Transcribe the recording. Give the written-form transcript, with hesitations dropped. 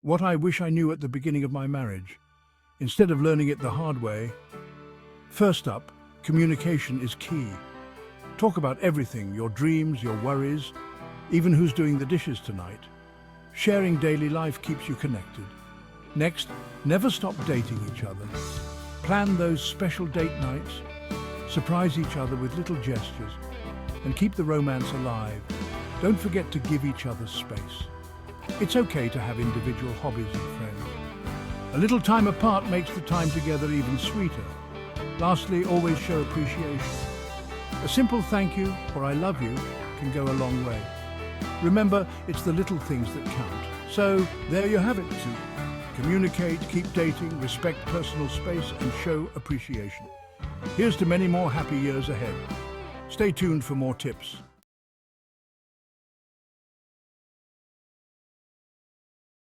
What I wish I knew at the beginning of my marriage, instead of learning it the hard way. First up, communication is key. Talk about everything, your dreams, your worries, even who's doing the dishes tonight. Sharing daily life keeps you connected. Next, never stop dating each other. Plan those special date nights, surprise each other with little gestures, and keep the romance alive. Don't forget to give each other space. It's okay to have individual hobbies and friends. A little time apart makes the time together even sweeter. Lastly, always show appreciation. A simple thank you or I love you can go a long way. Remember, it's the little things that count. So, there you have it too. Communicate, keep dating, respect personal space, and show appreciation. Here's to many more happy years ahead. Stay tuned for more tips.